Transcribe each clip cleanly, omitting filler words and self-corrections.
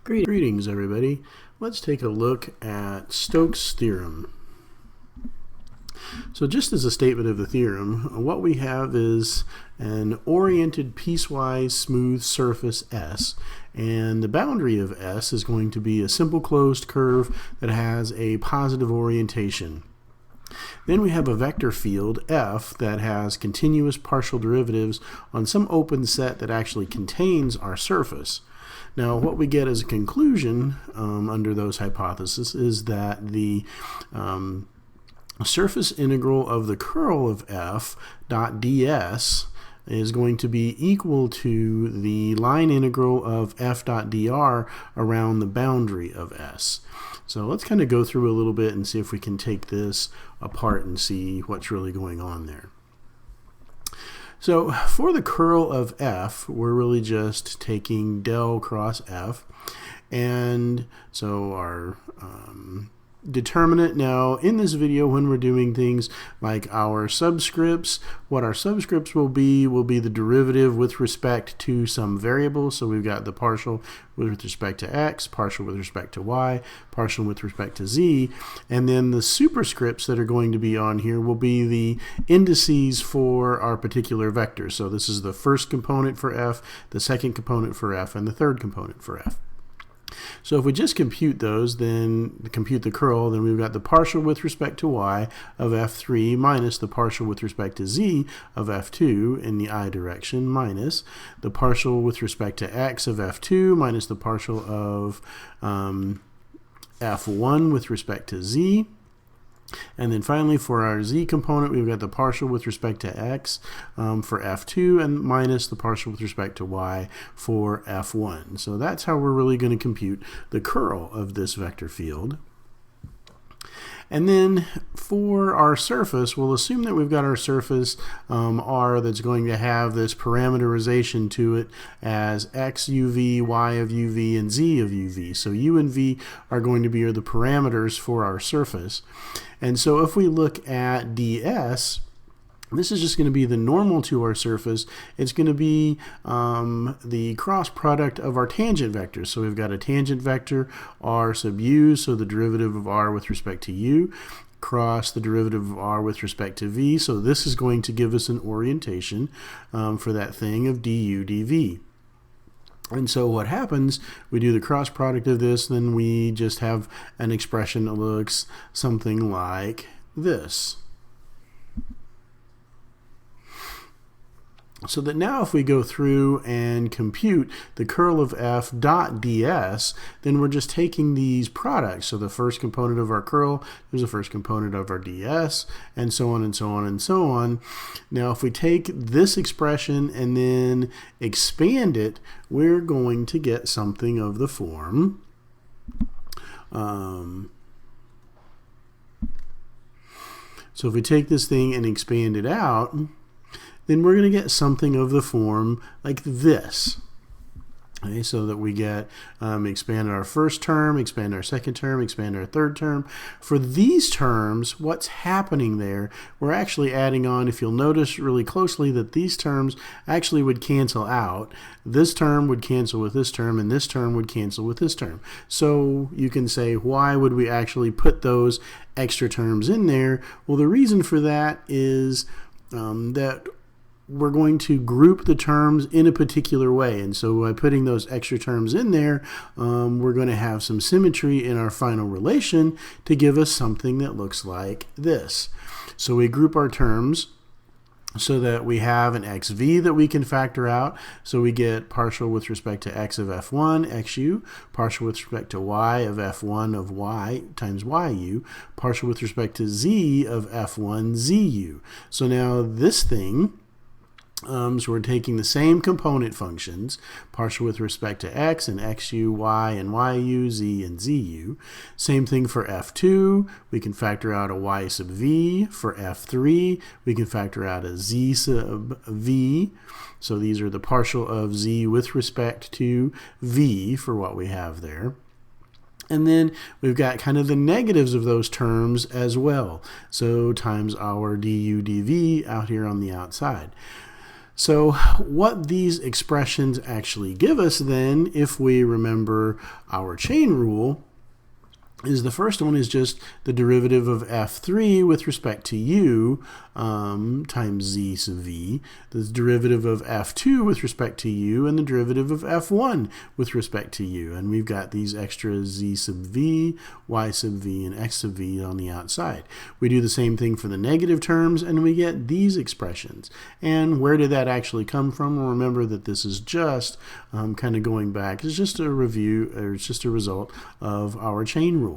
Greetings, everybody. Let's take a look at Stokes Theorem. So just as a statement of the theorem, what we have is an oriented piecewise smooth surface S, and the boundary of S is going to be a simple closed curve that has a positive orientation. Then we have a vector field, F, that has continuous partial derivatives on some open set that actually contains our surface. Now, what we get as a conclusion under those hypotheses is that the surface integral of the curl of f dot ds is going to be equal to the line integral of f dot dr around the boundary of S. So let's kind of go through a little bit and see if we can take this apart and see what's really going on there. So for the curl of f, we're really just taking del cross f, and so our determinant. Now in this video, when we're doing things like our subscripts, what our subscripts will be the derivative with respect to some variable. So we've got the partial with respect to x, partial with respect to y, partial with respect to z, and then the superscripts that are going to be on here will be the indices for our particular vector. So this is the first component for f, the second component for f, and the third component for f. So if we just compute those, then compute the curl, then we've got the partial with respect to y of f3 minus the partial with respect to z of f2 in the I direction minus the partial with respect to x of f2 minus the partial of f1 with respect to z. And then finally, for our z component, we've got the partial with respect to x for f2 and minus the partial with respect to y for f1. So that's how we're really going to compute the curl of this vector field. And then for our surface, we'll assume that we've got our surface R that's going to have this parameterization to it as x uv, y of uv, and z of uv. So u and v are going to be the parameters for our surface. And so if we look at ds, this is just going to be the normal to our surface. It's going to be the cross product of our tangent vectors. So we've got a tangent vector r sub u, so the derivative of r with respect to u, cross the derivative of r with respect to v. So this is going to give us an orientation for that thing of du dv. And so what happens, we do the cross product of this, then we just have an expression that looks something like this. So that now if we go through and compute the curl of f dot ds, then we're just taking these products. So the first component of our curl is the first component of our ds, and so on and so on and so on. Now if we take this expression and then expand it, we're going to get something of the form so if we take this thing and expand it out, then we're going to get something of the form like this. Okay, so that we get expand our first term, expand our second term, expand our third term. For these terms, what's happening there, we're actually adding on, if you'll notice really closely, that these terms actually would cancel out. This term would cancel with this term, and this term would cancel with this term. So you can say, why would we actually put those extra terms in there? Well, the reason for that is that we're going to group the terms in a particular way, and so by putting those extra terms in there, we're going to have some symmetry in our final relation to give us something that looks like this. So we group our terms so that we have an xv that we can factor out. So we get partial with respect to x of f1 xu, partial with respect to y of f1 of y times yu, partial with respect to z of f1 zu. So now this thing, so we're taking the same component functions, partial with respect to x and xu, y and yu, z and zu. Same thing for f2. We can factor out a y sub v. For f3, we can factor out a z sub v. So these are the partial of z with respect to v for what we have there. And then we've got kind of the negatives of those terms as well. So times our du dv out here on the outside. So what these expressions actually give us then, if we remember our chain rule, is the first one is just the derivative of f3 with respect to u times z sub v, the derivative of f2 with respect to u, and the derivative of f1 with respect to u. And we've got these extra z sub v, y sub v, and x sub v on the outside. We do the same thing for the negative terms, and we get these expressions. And where did that actually come from? Well, remember that this is just kind of going back. It's just a review, or it's just a result of our chain rule.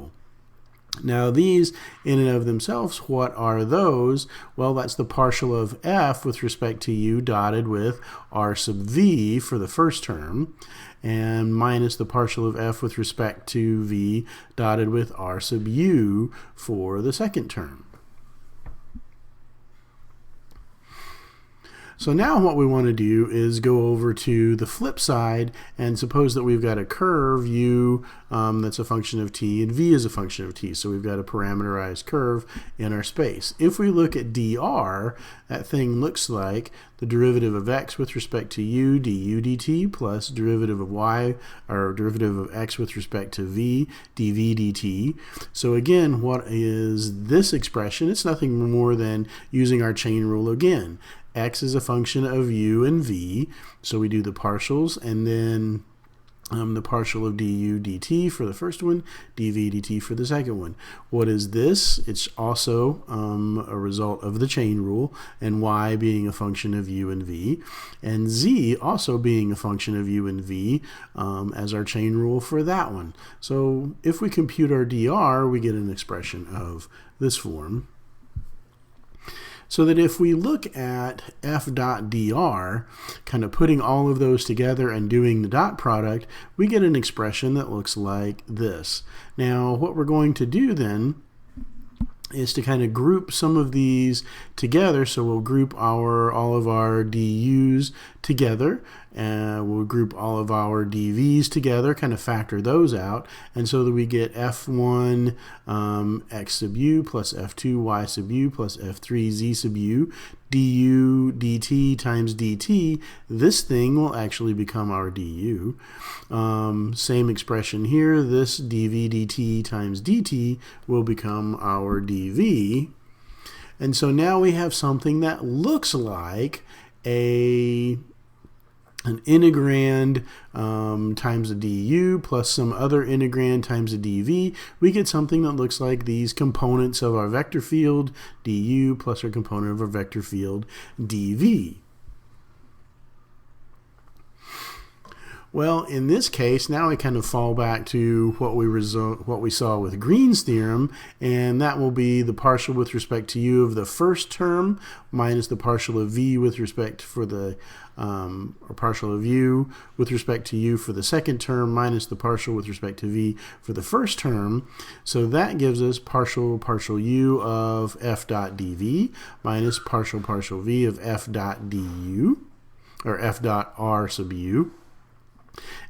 Now these in and of themselves, what are those? Well, that's the partial of f with respect to u dotted with r sub v for the first term, and minus the partial of f with respect to v dotted with r sub u for the second term. So now what we want to do is go over to the flip side and suppose that we've got a curve u that's a function of t and v is a function of t. So we've got a parameterized curve in our space. If we look at dr, that thing looks like the derivative of x with respect to u du dt plus derivative of y, or derivative of x with respect to v dv dt. So again, what is this expression? It's nothing more than using our chain rule again. X is a function of u and v, so we do the partials, and then the partial of du dt for the first one, dv dt for the second one. What is this? It's also a result of the chain rule, and y being a function of u and v, and z also being a function of u and v as our chain rule for that one. So if we compute our dr, we get an expression of this form. So that if we look at f dot dr, kind of putting all of those together and doing the dot product, we get an expression that looks like this. Now, what we're going to do then is to kind of group some of these together. So we'll group all of our du's together, and we'll group all of our dv's together, kind of factor those out, and so that we get f1 x sub u plus f2 y sub u plus f3 z sub u du dt times dt. This thing will actually become our du. Same expression here. This dv dt times dt will become our dv. And so now we have something that looks like an integrand times a du plus some other integrand times a dv. We get something that looks like these components of our vector field du plus our component of our vector field dv. Well, in this case, now we kind of fall back to what we saw with Green's theorem, and that will be the partial with respect to u of the first term minus the partial of v with respect for the or partial of u with respect to u for the second term minus the partial with respect to v for the first term. So that gives us partial u of f dot dv minus partial v of f dot du, or f dot r sub u.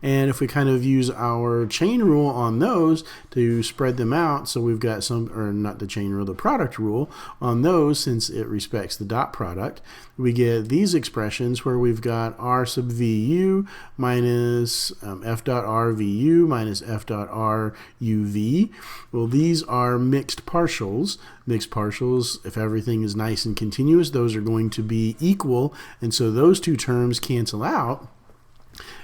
And if we kind of use our chain rule on those to spread them out, so we've got some, or not the chain rule, the product rule on those, since it respects the dot product, we get these expressions where we've got r sub vu minus f dot r vu minus f dot r uv. Well, these are mixed partials. Mixed partials, if everything is nice and continuous, those are going to be equal, and so those two terms cancel out.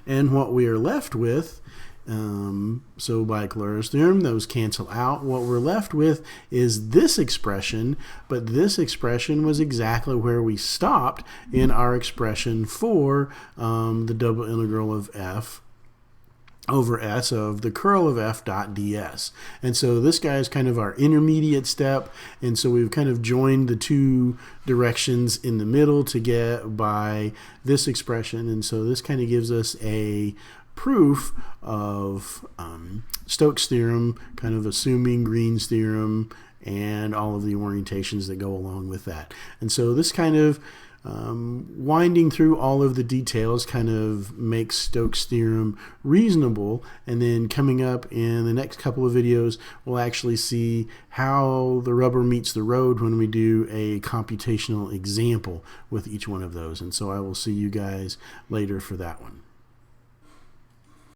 And what we are left with, so by Clara's theorem, those cancel out. What we're left with is this expression, but this expression was exactly where we stopped in our expression for the double integral of f over s of the curl of f dot ds. And so this guy is kind of our intermediate step, and so we've kind of joined the two directions in the middle to get by this expression, and so this kind of gives us a proof of Stokes theorem, kind of assuming Green's theorem and all of the orientations that go along with that. And so this kind of winding through all of the details kind of makes Stokes' theorem reasonable, and then coming up in the next couple of videos we'll actually see how the rubber meets the road when we do a computational example with each one of those. And so I will see you guys later for that one.